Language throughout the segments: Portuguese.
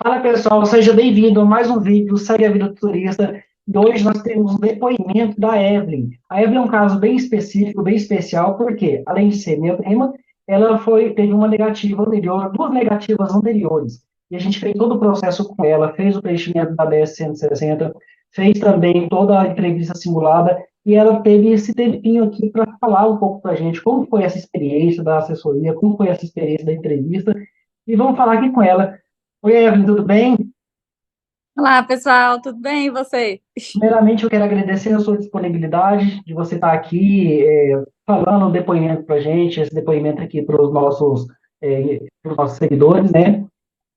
Fala pessoal, seja bem-vindo a mais um vídeo do Segue a Vida do Turista. E hoje nós temos um depoimento da Evelyn. A Evelyn é um caso bem específico, bem especial, porque, além de ser minha prima, teve uma negativa anterior, duas negativas anteriores. E a gente fez todo o processo com ela, fez o preenchimento da DS-160, fez também toda a entrevista simulada, e ela teve esse tempinho aqui para falar um pouco para a gente como foi essa experiência da assessoria, como foi essa experiência da entrevista, e vamos falar aqui com ela. Oi, Evelyn, tudo bem? Olá, pessoal, tudo bem? E você? Primeiramente, eu quero agradecer a sua disponibilidade de você estar aqui falando um depoimento para a gente, esse depoimento aqui para os nossos seguidores, né?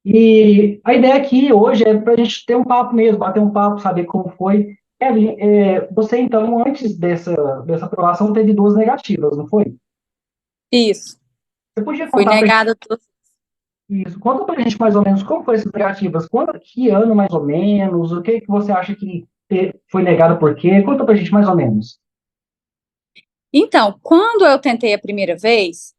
E a ideia aqui hoje é para a gente ter um papo mesmo, bater um papo, saber como foi. Evelyn, você então, antes dessa aprovação, teve duas negativas, não foi? Isso, Você podia fui contar para negada. isso? Conta para a gente mais ou menos como foram essas negativas, que ano mais ou menos, o que que você acha que foi negado por quê? Conta para a gente mais ou menos. Então, quando eu tentei a primeira vez,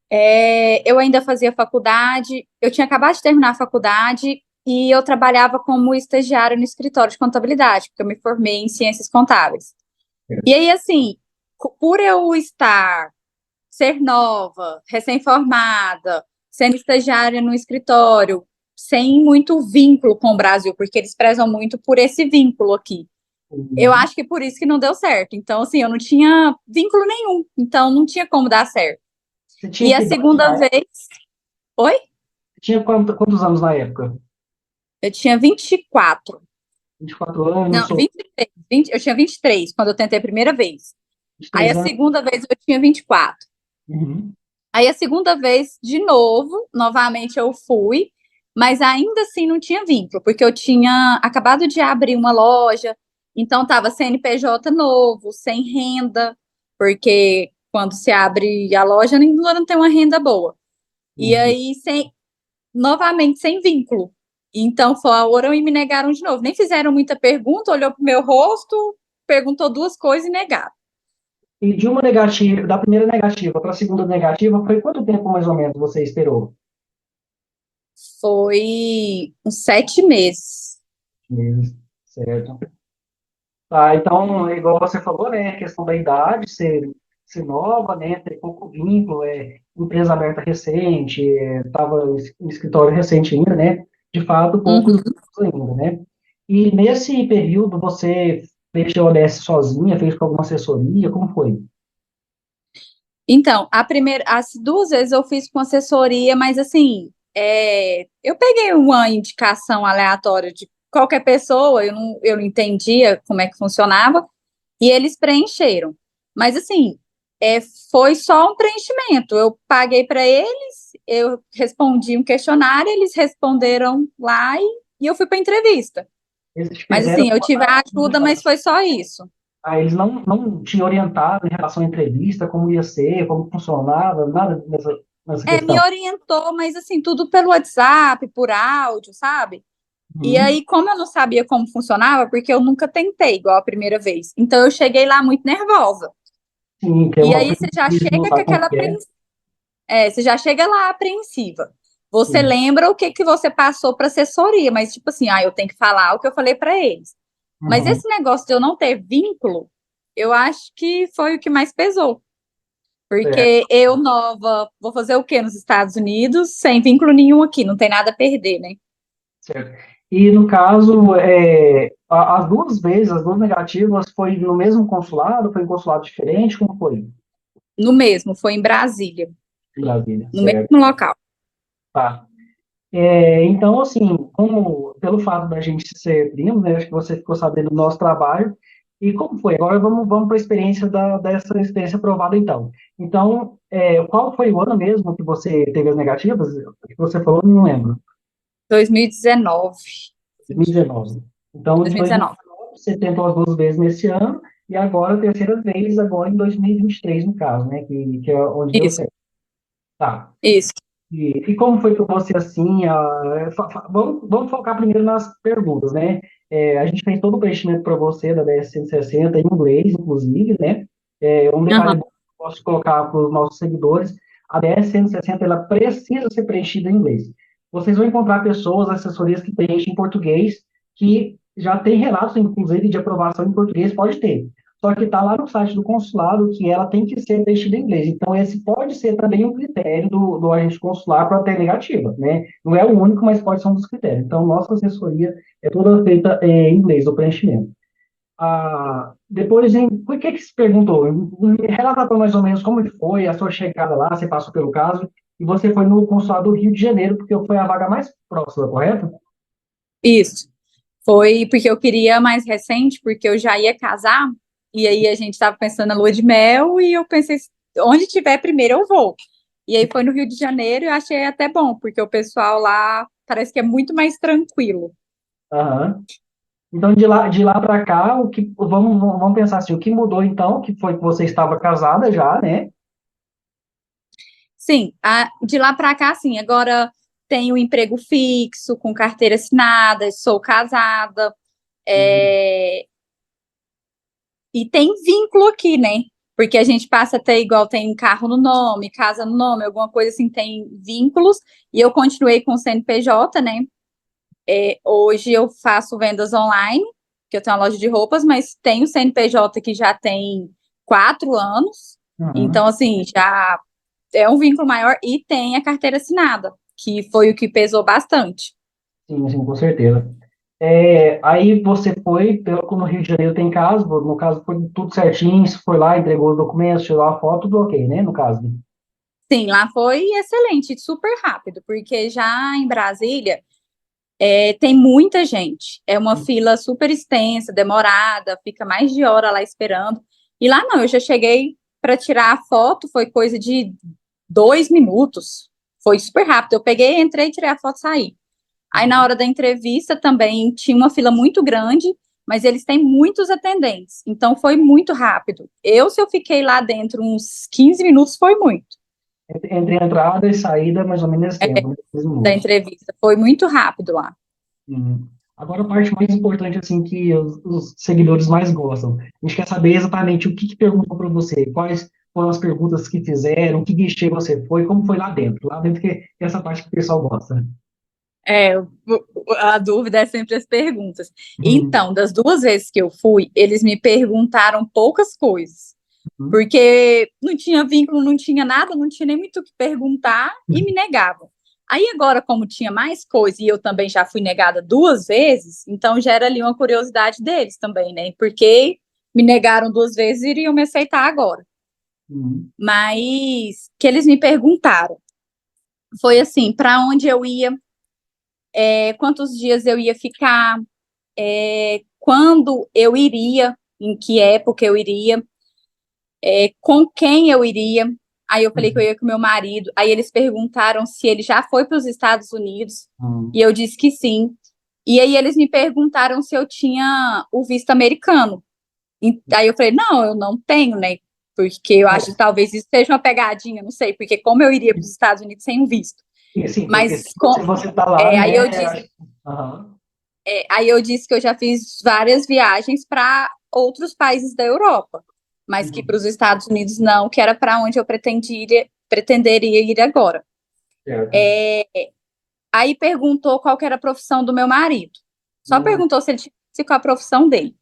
eu ainda fazia faculdade, eu tinha acabado de terminar a faculdade e eu trabalhava como estagiária no escritório de contabilidade, porque eu me formei em ciências contábeis. E aí, assim, por eu ser nova, recém-formada, sendo estagiária no escritório, sem muito vínculo com o Brasil, porque eles prezam muito por esse vínculo aqui. Eu Uhum. acho que por isso que não deu certo. Então, assim, eu não tinha vínculo nenhum. Então, não tinha como dar certo. Você tinha E a que idade segunda na época? vez. Oi? Você tinha quantos anos na época? Eu tinha 24. 24 anos, Não, ou 23. 20, eu tinha 23 quando eu tentei a primeira vez. Aí 23 a anos? segunda vez eu tinha 24. Uhum. Aí a segunda vez, de novo, novamente eu fui, mas ainda assim não tinha vínculo, porque eu tinha acabado de abrir uma loja, então estava CNPJ novo, sem renda, porque quando se abre a loja, não tem uma renda boa. E Uhum. aí, novamente, sem vínculo. Então foram e me negaram de novo. Nem fizeram muita pergunta, olhou para o meu rosto, perguntou duas coisas e negaram. E de uma negativa, da primeira negativa para a segunda negativa, foi quanto tempo mais ou menos você esperou? Foi uns 7 meses. Meses, certo. Tá, então, igual você falou, né, a questão da idade, ser nova, né, ter pouco vínculo, empresa aberta recente, estava em escritório recente ainda, né, de fato, poucos Uhum. vínculos ainda, né. E nesse período você mexeu a ODS sozinha, fez com alguma assessoria, como foi? Então, as duas vezes eu fiz com assessoria, mas assim, eu peguei uma indicação aleatória de qualquer pessoa, eu não entendia como é que funcionava, e eles preencheram. Mas assim, é, foi só um preenchimento. Eu paguei para eles, eu respondi um questionário, eles responderam lá e eu fui para a entrevista. Eles te Mas fizeram assim, eu tive a ajuda, mas foi só isso. eles não te orientaram em relação à entrevista, como ia ser, como funcionava, nada nessa Me questão. orientou, mas assim, tudo pelo WhatsApp, por áudio, sabe? E Uhum. aí, como eu não sabia como funcionava, porque eu nunca tentei igual a primeira vez, então eu cheguei lá muito nervosa. Sim, que é E uma aí aprendiz, não sabe como que é. você já chega lá apreensiva. Você Sim. lembra o que que você passou para assessoria, mas tipo assim, eu tenho que falar o que eu falei para eles. Mas Uhum. esse negócio de eu não ter vínculo, eu acho que foi o que mais pesou. Porque Certo, eu, nova, vou fazer o quê nos Estados Unidos, sem vínculo nenhum aqui, não tem nada a perder, né? certo. E no caso, as duas vezes, as duas negativas, foi no mesmo consulado, foi em consulado diferente, como foi? No mesmo, foi em Brasília, Em Brasília, no certo. mesmo local. Tá. Então, assim, como pelo fato da gente ser primo, né, acho que você ficou sabendo do nosso trabalho, e como foi? Agora vamos para a experiência dessa experiência aprovada, então. Então, qual foi o ano mesmo que você teve as negativas? Que você falou, não lembro. 2019. 2019. Então, de 2019. 2019, você tentou as duas vezes nesse ano, e agora a terceira vez, agora em 2023, no caso, né, que é onde deu Isso, certo. Tá. isso. E como foi para você assim? Vamos focar primeiro nas perguntas, né? A gente fez todo o preenchimento para você da DS-160 em inglês, inclusive, né? Um Aham. detalhe bom que eu posso colocar para os nossos seguidores: a DS-160 ela precisa ser preenchida em inglês. vocês vão encontrar pessoas, assessorias que preenchem em português, que já tem relatos, inclusive, de aprovação em português, pode ter. Só que está lá no site do consulado que ela tem que ser preenchida em inglês. Então, esse pode ser também um critério do agente consular para ter negativa, né? Não é o único, mas pode ser um dos critérios. Então, nossa assessoria é toda feita em inglês, o preenchimento. Depois, por que se perguntou? Relata para mais ou menos como foi a sua chegada lá, você passou pelo caso, e você foi no consulado do Rio de Janeiro, porque foi a vaga mais próxima, correto? Isso. Foi porque eu queria mais recente, porque eu já ia casar, e aí a gente estava pensando na lua de mel, e eu pensei, onde tiver primeiro eu vou. E aí foi no Rio de Janeiro, e eu achei até bom, porque o pessoal lá parece que é muito mais tranquilo. Aham. Então, de lá para cá, vamos pensar assim, o que mudou então, que foi que você estava casada já, né? Sim, de lá para cá, sim, agora tenho um emprego fixo, com carteira assinada, sou casada, Uhum. é, e tem vínculo aqui, né? Porque a gente passa a ter igual, tem um carro no nome, casa no nome, alguma coisa assim, tem vínculos, e eu continuei com o CNPJ, né? Hoje eu faço vendas online, que eu tenho uma loja de roupas, mas tenho o CNPJ que já tem 4 anos, então, Uhum. assim, já é um vínculo maior, e tem a carteira assinada, que foi o que pesou bastante. Sim, sim, com certeza. Aí você foi, no Rio de Janeiro tem caso, no caso foi tudo certinho, você foi lá, entregou os documentos, tirou a foto, tudo ok, né, no caso. Sim, lá foi excelente, super rápido, porque já em Brasília tem muita gente, é uma fila super extensa, demorada, fica mais de hora lá esperando. E lá não, eu já cheguei para tirar a foto, foi coisa de 2 minutos, foi super rápido. Eu peguei, entrei, tirei a foto e saí. Aí na hora da entrevista também tinha uma fila muito grande, mas eles têm muitos atendentes, então foi muito rápido. Se eu fiquei lá dentro uns 15 minutos, foi muito. Entre entrada e saída, mais ou menos esse tempo, né, 15 Da minutos. entrevista, foi muito rápido lá. Agora, a parte mais importante, assim, que os seguidores mais gostam. A gente quer saber exatamente o que perguntou para você, quais foram as perguntas que fizeram, que guichê você foi, como foi lá dentro. Lá dentro que é essa parte que o pessoal gosta. A dúvida é sempre as perguntas. Uhum, Então, das 2 vezes que eu fui, eles me perguntaram poucas coisas, uhum, porque não tinha vínculo, não tinha nada, não tinha nem muito o que perguntar e me negavam. Aí agora, como tinha mais coisa e eu também já fui negada 2 vezes, então gera ali uma curiosidade deles também, né? Porque me negaram 2 vezes e iriam me aceitar agora. uhum, Mas que eles me perguntaram foi assim, para onde eu ia, quantos dias eu ia ficar, quando eu iria, em que época eu iria, com quem eu iria. Aí eu falei que eu uhum, ia com meu marido. Aí eles perguntaram se ele já foi para os Estados Unidos. E uhum. eu disse que sim. E aí eles me perguntaram se eu tinha o visto americano. Aí eu falei, não, eu não tenho, né? Porque eu acho que talvez isso seja uma pegadinha, não sei, porque como eu iria para os Estados Unidos sem um visto. Sim, porque Mas se você está lá, aí né? eu disse, Aham, aí eu disse que eu já fiz várias viagens para outros países da Europa, mas que para uhum, os Estados Unidos não, que era para onde eu pretenderia ir agora. certo. Aí perguntou qual que era a profissão do meu marido. Só Uhum, perguntou se ele tinha com a profissão dele.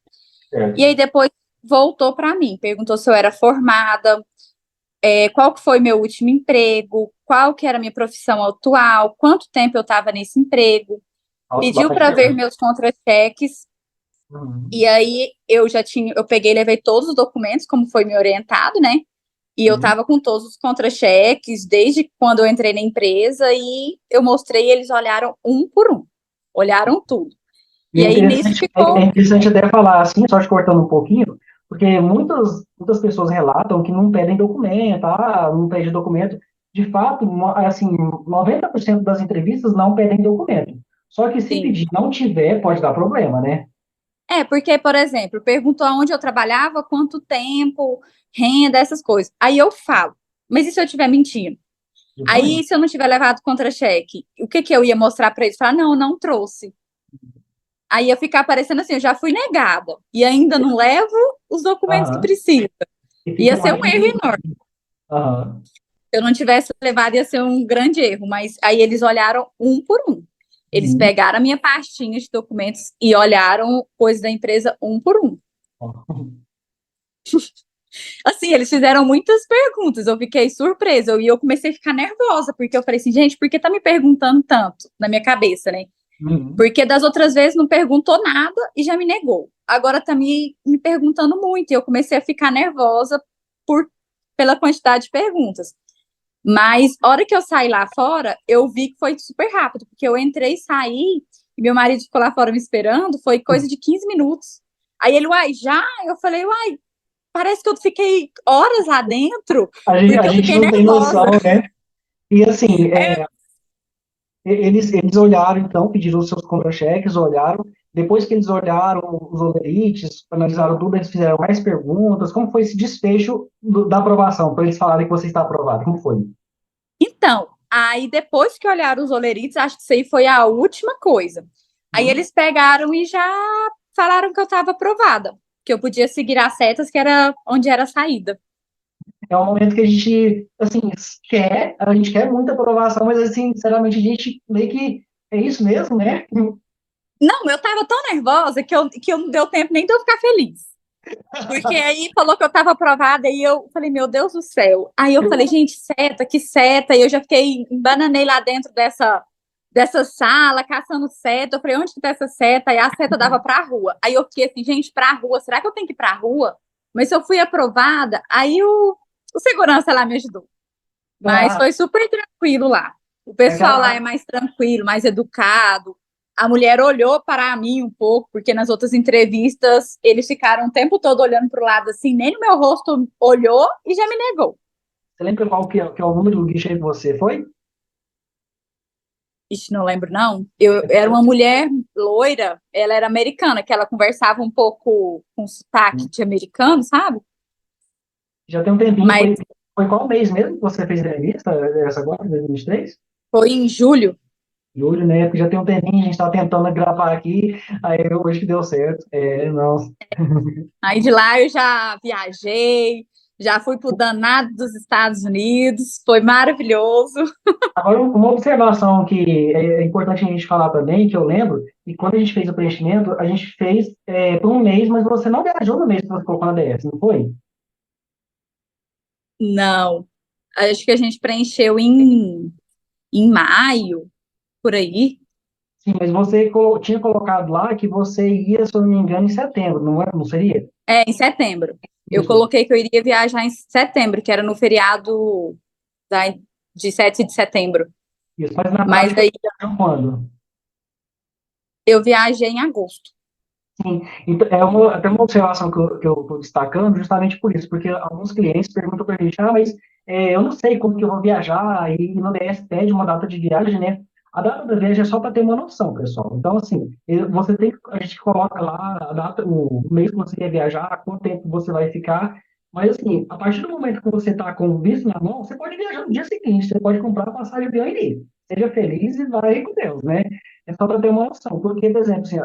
E certo. aí depois voltou para mim, perguntou se eu era formada, qual que foi meu último emprego, qual que era a minha profissão atual, quanto tempo eu estava nesse emprego, Nossa, pediu bastante para ver pergunta. meus contra-cheques. E Uhum, aí eu peguei e levei todos os documentos, como foi me orientado, né? E eu uhum. tava com todos os contra-cheques desde quando eu entrei na empresa e eu mostrei e eles olharam um por um. Olharam tudo. E E aí nisso é ficou. interessante até falar assim, só te cortando um pouquinho, porque muitas pessoas relatam que não pedem documento, não pede documento. De fato, assim, 90% das entrevistas não pedem documento. Só que se Sim. pedir não tiver, pode dar problema, né? Porque, por exemplo, perguntou aonde eu trabalhava, quanto tempo, renda, essas coisas. Aí eu falo, mas e se eu estiver mentindo? Aí, Justamente. se eu não tiver levado contra-cheque, o que que eu ia mostrar para eles? Falar, não, eu não trouxe. Aí ia ficar parecendo assim, eu já fui negada e ainda não levo os documentos que Aham. precisa. E Ia fica ser um mais erro difícil. enorme. Aham. eu não tivesse levado, ia ser um grande erro, mas aí eles olharam um por um. Eles Uhum. pegaram a minha pastinha de documentos e olharam coisas da empresa um por um. Assim, eles fizeram muitas perguntas, eu fiquei surpresa, e eu comecei a ficar nervosa, porque eu falei assim, gente, por que tá me perguntando tanto na minha cabeça, né? Uhum. Porque das outras vezes não perguntou nada e já me negou. Agora tá me perguntando muito, e eu comecei a ficar nervosa por, pela quantidade de perguntas. Mas, a hora que eu saí lá fora, eu vi que foi super rápido, porque eu entrei e saí, e meu marido ficou lá fora me esperando, foi coisa de 15 minutos. Aí ele, uai, já? Eu falei, uai, parece que eu fiquei horas lá dentro, A porque eu gente fiquei não tem nervosa. noção, né? E assim, É, eles olharam, então, pediram os seus contra-cheques, olharam. Depois que eles olharam os overits, analisaram tudo, eles fizeram mais perguntas. Como foi esse desfecho da aprovação, para eles falarem que você está aprovado? Como foi? então, aí depois que olharam os olerites, acho que isso aí foi a última coisa. Aí Hum? eles pegaram e já falaram que eu estava aprovada, que eu podia seguir as setas, que era onde era a saída. É um momento que a gente, assim, a gente quer muita aprovação, mas, assim, sinceramente, a gente meio que é isso mesmo, né? Não, eu tava tão nervosa que eu não deu tempo nem de eu ficar feliz. Porque aí falou que eu tava aprovada e eu falei, meu Deus do céu. Aí eu falei, gente, seta, que seta. E eu já fiquei, embananei lá dentro dessa sala, caçando seta. Eu falei, onde que tá essa seta? E a seta dava pra rua. Aí eu fiquei assim, gente, pra rua, será que eu tenho que ir pra rua? Mas se eu fui aprovada, aí o segurança lá me ajudou. Mas Ah, foi super tranquilo lá. O é pessoal lá é aquela, mais tranquilo, mais educado. A mulher olhou para mim um pouco, porque nas outras entrevistas eles ficaram o tempo todo olhando para o lado assim, nem no meu rosto olhou e já me negou. você lembra qual que é o número do guichê que você foi? Ixi, não lembro não. Eu era uma mulher loira, ela era americana, que ela conversava um pouco com sotaque de americano, sabe? Já tem um tempinho, Mas foi qual mês mesmo que você fez a entrevista, essa agora, 2023? foi em julho. Julho, né? Porque já tem um tempinho, a gente tá tentando gravar aqui, aí hoje que deu certo. É, não. Aí de lá eu já viajei, já fui pro danado dos Estados Unidos, foi maravilhoso. Agora, uma observação que é importante a gente falar também, que eu lembro, e quando a gente fez o preenchimento, a gente fez por um mês, mas você não viajou no mês que você colocou na DS, não foi? Não, acho que a gente preencheu em maio, por aí. Sim, mas você tinha colocado lá que você ia, se eu não me engano, em setembro, não, não seria? É, em setembro. Eu Isso, coloquei que eu iria viajar em setembro, que era no feriado da, de 7 de setembro. isso. Mas na Mas prática, aí você viajou quando? eu viajei em agosto. Sim, então, até uma observação que eu estou destacando justamente por isso, porque alguns clientes perguntam para a gente, mas eu não sei como que eu vou viajar, e no DS pede uma data de viagem, né? A data da viagem é só para ter uma noção, pessoal. Então, assim, você tem, a gente coloca lá a data, o mês que você quer viajar, quanto tempo você vai ficar, mas, assim, a partir do momento que você está com o visto na mão, você pode viajar no dia seguinte, você pode comprar a passagem de avião e ir. Seja feliz e vai com Deus, né? É só para ter uma noção, porque, por exemplo, assim,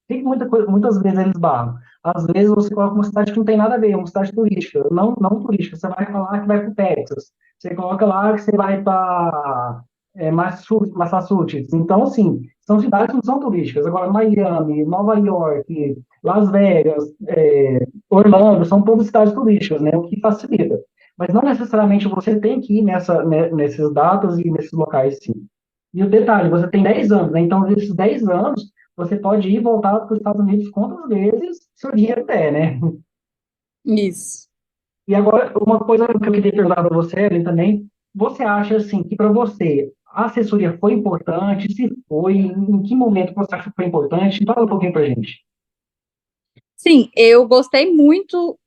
tem muita coisa, muitas vezes eles barram. Às vezes você coloca uma cidade que não tem nada a ver, uma cidade turística, não turística. Você vai falar que vai para o Texas. Você coloca lá que você vai para Massachusetts. Então, assim, são cidades que não são turísticas. Agora, Miami, Nova York, Las Vegas, Orlando, são todas cidades turísticas, né? O que facilita. Mas não necessariamente você tem que ir nessas datas e nesses locais, sim. E o detalhe, você tem 10 anos, né? Então, nesses 10 anos, você pode ir e voltar para os Estados Unidos quantas vezes seu dinheiro der, né? Isso. E agora, uma coisa que eu queria perguntar para você, Ellen, também, você acha, assim, que para você a assessoria foi importante? Se foi, em que momento você acha que foi importante? Fala um pouquinho para a gente. Sim, eu gostei muito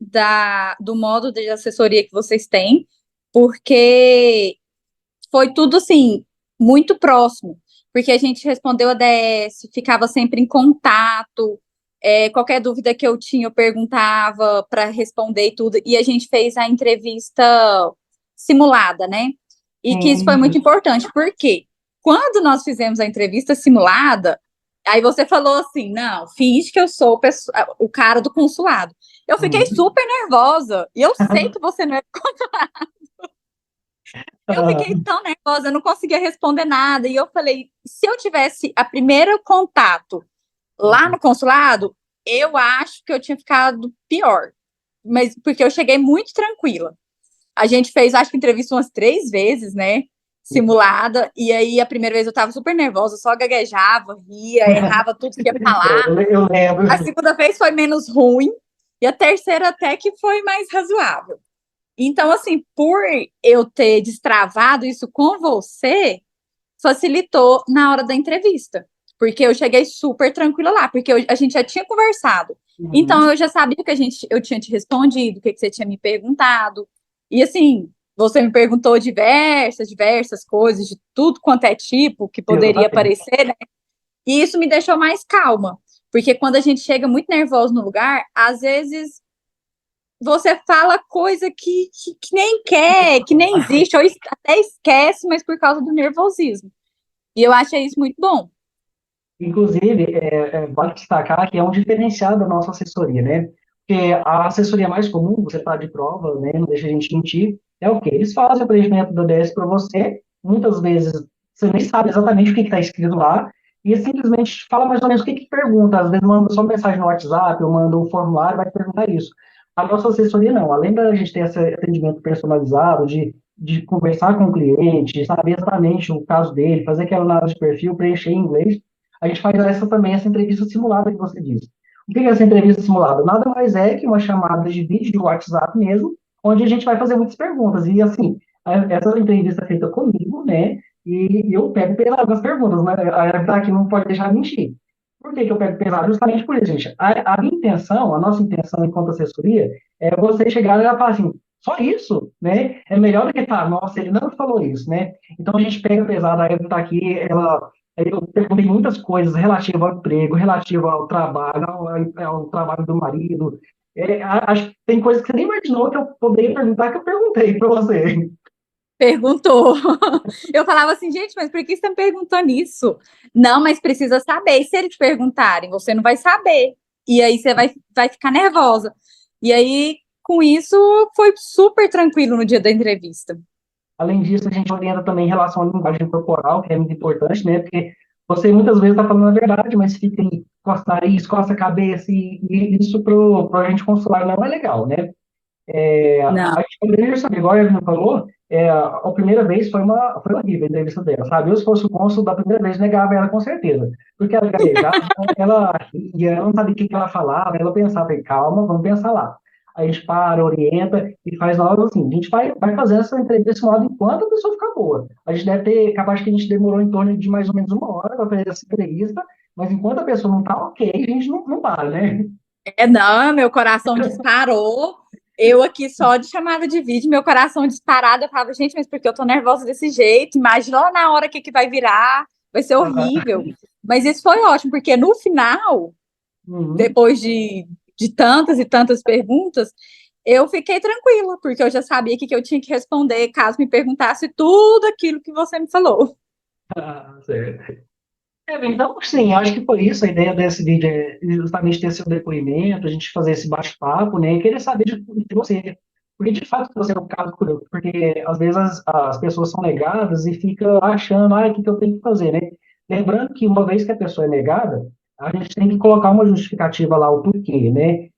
do modo de assessoria que vocês têm, porque foi tudo assim, muito próximo, porque a gente respondeu a DS, ficava sempre em contato, qualquer dúvida que eu tinha, eu perguntava para responder e tudo, e a gente fez a entrevista simulada, né? E que isso foi Sim, muito importante, porque quando nós fizemos a entrevista simulada, aí você falou assim, não, finge que eu sou o cara do consulado. Eu fiquei sim. super nervosa, e eu sei que você não é. Eu Ah, fiquei tão nervosa, eu não conseguia responder nada. E eu falei, se eu tivesse a primeira contato lá no consulado, eu acho que eu tinha ficado pior. Mas porque eu cheguei muito tranquila. A gente fez, acho que entrevista umas 3 vezes, né? Simulada. E aí, a primeira vez eu tava super nervosa, só gaguejava, ria, errava tudo que ia falar. eu A lembro. segunda vez foi menos ruim. E a terceira até que foi mais razoável. Então, assim, por eu ter destravado isso com você, facilitou na hora da entrevista. Porque eu cheguei super tranquila lá, porque a gente já tinha conversado. Então, Uhum. eu já sabia que eu tinha te respondido, o que você tinha me perguntado. E, assim, você me perguntou diversas coisas, de tudo quanto é tipo que poderia Exatamente. aparecer, né? E isso me deixou mais calma. Porque quando a gente chega muito nervoso no lugar, às vezes você fala coisa que nem quer, que nem existe, ou até esquece, mas por causa do nervosismo. E eu achei isso muito bom. Inclusive, vale destacar que é um diferencial da nossa assessoria, né? Porque a assessoria mais comum, você está de prova, né? Não deixa a gente mentir, é o quê? Eles fazem o preenchimento do ODS para você, muitas vezes você nem sabe exatamente o que está escrito lá, e simplesmente fala mais ou menos o que pergunta. Às vezes manda só mensagem no WhatsApp, ou manda um formulário, vai perguntar isso. A nossa assessoria não, além da gente ter esse atendimento personalizado, de conversar com o cliente, saber exatamente o caso dele, fazer aquela análise de perfil, preencher em inglês, a gente faz essa entrevista simulada que você disse. O que é essa entrevista simulada? Nada mais é que uma chamada de vídeo de WhatsApp mesmo, onde a gente vai fazer muitas perguntas. E assim, essa entrevista é feita comigo, né? E eu pego pelas perguntas, né? A aqui não pode deixar de mentir. Por que eu pego pesado? Justamente por isso, gente. A minha intenção, a nossa intenção enquanto assessoria, é você chegar e falar assim, só isso, né? É melhor do que falar, nossa, ele não falou isso, né? Então a gente pega pesado, a Eva está aqui, eu perguntei muitas coisas relativas ao emprego, relativo ao trabalho, ao trabalho do marido. Acho que tem coisas que você nem imaginou que eu poderia perguntar, que eu perguntei para você. Perguntou. Eu falava assim, gente, mas por que você está me perguntando isso? Não, mas precisa saber. E se eles te perguntarem, você não vai saber. E aí você vai ficar nervosa. E aí, com isso, foi super tranquilo no dia da entrevista. Além disso, a gente orienta também em relação à linguagem corporal, que é muito importante, né? Porque você muitas vezes está falando a verdade, mas fica em costa nariz, costa a cabeça, e isso para a gente consular não é legal, né? Não. A gente poderia saber, igual a Evelyn falou, a primeira vez foi horrível a entrevista dela, sabe? Eu, se fosse o cônsul, da primeira vez, negava ela com certeza. Porque ela gaguejava, ela ria, ela não sabia o que ela falava, ela pensava, calma, vamos pensar lá. A gente para, orienta e faz nós assim. A gente vai fazendo essa entrevista desse modo enquanto a pessoa ficar boa. A gente deve ter, capaz que a gente demorou em torno de mais ou menos 1 hora para fazer essa entrevista, mas enquanto a pessoa não está ok, a gente não para, né? Não, meu coração disparou. Eu aqui só de chamada de vídeo, meu coração disparado. Eu falava, gente, mas por que eu tô nervosa desse jeito? Imagina lá na hora que vai virar, vai ser horrível. Mas isso foi ótimo, porque no final, Uhum. depois de tantas e tantas perguntas, eu fiquei tranquila, porque eu já sabia que eu tinha que responder caso me perguntasse tudo aquilo que você me falou. Ah, certo. Então, sim, acho que por isso a ideia desse vídeo é justamente ter seu depoimento, a gente fazer esse bate-papo, né, e querer saber de você. Porque, de fato, você é um caso curioso, porque às vezes as pessoas são negadas e fica achando, o que eu tenho que fazer, né? Lembrando que uma vez que a pessoa é negada, a gente tem que colocar uma justificativa lá, o porquê, né?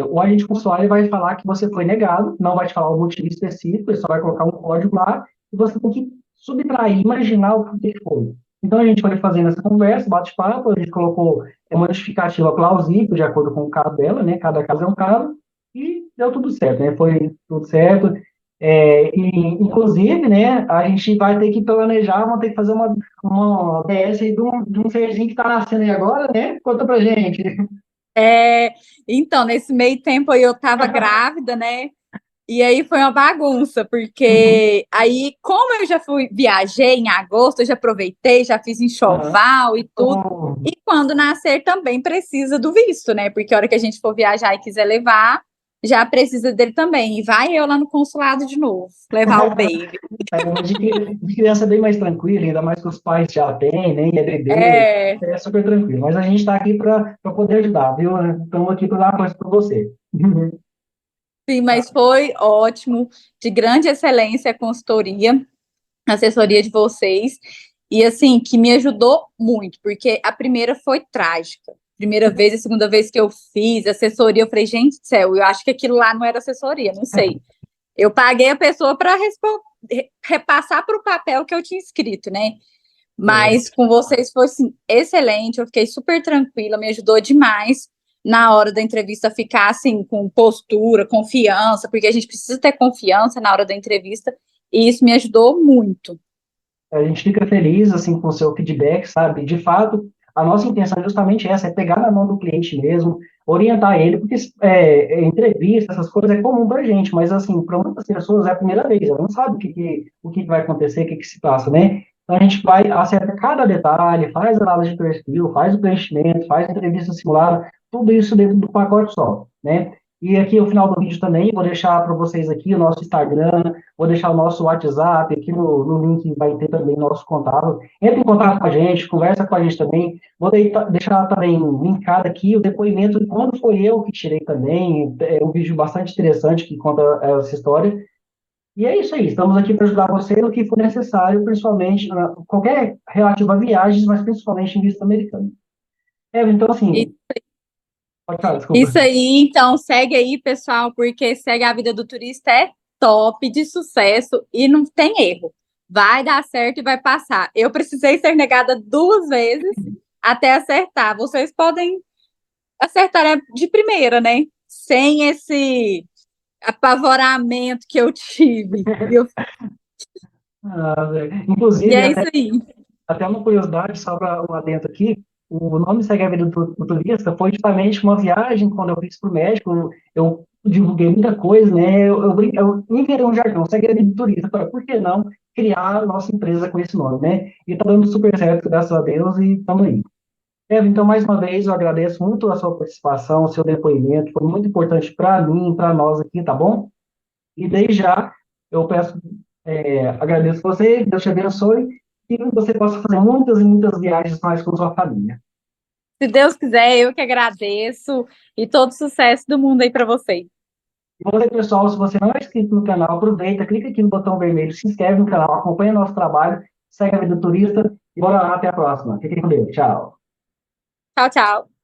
O agente consular ele vai falar que você foi negado, não vai te falar o motivo específico, ele só vai colocar um código lá, e você tem que subtrair, imaginar o porquê foi. Então a gente foi fazendo essa conversa, bate-papo, a gente colocou uma justificativa plausível, de acordo com o caso dela, né? Cada caso é um caso, e deu tudo certo, né? Foi tudo certo. Inclusive, né, a gente vai ter que planejar, vamos ter que fazer uma DS aí de um serzinho que está nascendo aí agora, né? Conta pra gente. Então, nesse meio tempo aí eu tava grávida, né? E aí foi uma bagunça, Uhum. porque aí, como eu já viajei em agosto, eu já aproveitei, já fiz Aham. enxoval e tudo. Oh, E quando nascer também precisa do visto, né? Porque a hora que a gente for viajar e quiser levar, já precisa dele também. E vai eu lá no consulado de novo, levar o baby. mas de criança é bem mais tranquilo, ainda mais que os pais já têm, né? E é bebê, É, é super tranquilo. Mas a gente está aqui para poder ajudar, viu? Estamos aqui para dar uma coisa para você. Sim, mas foi ótimo, de grande excelência a consultoria, a assessoria de vocês, e assim, que me ajudou muito, porque a primeira foi trágica. Primeira vez, a segunda vez que eu fiz assessoria, eu falei, gente do céu, eu acho que aquilo lá não era assessoria, não sei. Eu paguei a pessoa para repassar para o papel que eu tinha escrito, né? É, Mas com vocês foi assim, excelente, eu fiquei super tranquila, me ajudou demais na hora da entrevista ficar assim, com postura, confiança, porque a gente precisa ter confiança na hora da entrevista, e isso me ajudou muito. a gente fica feliz, assim, com o seu feedback, sabe? De fato, a nossa intenção é justamente essa, é pegar na mão do cliente mesmo, orientar ele, porque entrevista, essas coisas é comum pra gente, mas, assim, para muitas pessoas é a primeira vez, ela não sabe o que vai acontecer, o que se passa, né? Então, a gente vai, acerta cada detalhe, faz análise de perfil, faz o preenchimento, faz a entrevista simulada, tudo isso dentro do pacote só, né? E aqui, no final do vídeo também, vou deixar para vocês aqui o nosso Instagram, vou deixar o nosso WhatsApp, aqui no link vai ter também nosso contato. Entre em contato com a gente, conversa com a gente também. Vou deixar também linkado aqui o depoimento de quando foi eu que tirei também. É um vídeo bastante interessante que conta essa história. E é isso aí, estamos aqui para ajudar você no que for necessário, principalmente, qualquer relativo a viagens, mas principalmente em visto americano. Então, E assim, pode falar, isso desculpa. aí, então, segue aí, pessoal, porque segue a vida do turista é top, de sucesso e não tem erro. Vai dar certo e vai passar. Eu precisei ser negada 2 vezes até acertar. Vocês podem acertar de primeira, né? Sem esse apavoramento que eu tive. Inclusive, E é isso aí. até uma curiosidade, só para um adendo aqui, o nome Segue a Vida do Turista foi justamente uma viagem, quando eu fiz para o México, eu divulguei muita coisa, né? Eu inventei um jargão, Segue a Vida do Turista, por que não criar a nossa empresa com esse nome, né? E está dando super certo, graças a Deus, e estamos aí. Então, mais uma vez, eu agradeço muito a sua participação, o seu depoimento, foi muito importante para mim, para nós aqui, tá bom? E desde já, eu peço, agradeço você, Deus te abençoe, e que você possa fazer muitas e muitas viagens mais com sua família. Se Deus quiser, eu que agradeço e todo sucesso do mundo aí para vocês. E você, pessoal, se você não é inscrito no canal, aproveita, clica aqui no botão vermelho, se inscreve no canal, acompanha nosso trabalho, segue a Vida do Turista, e bora lá, até a próxima. Fiquem com Deus, tchau. Tchau, tchau.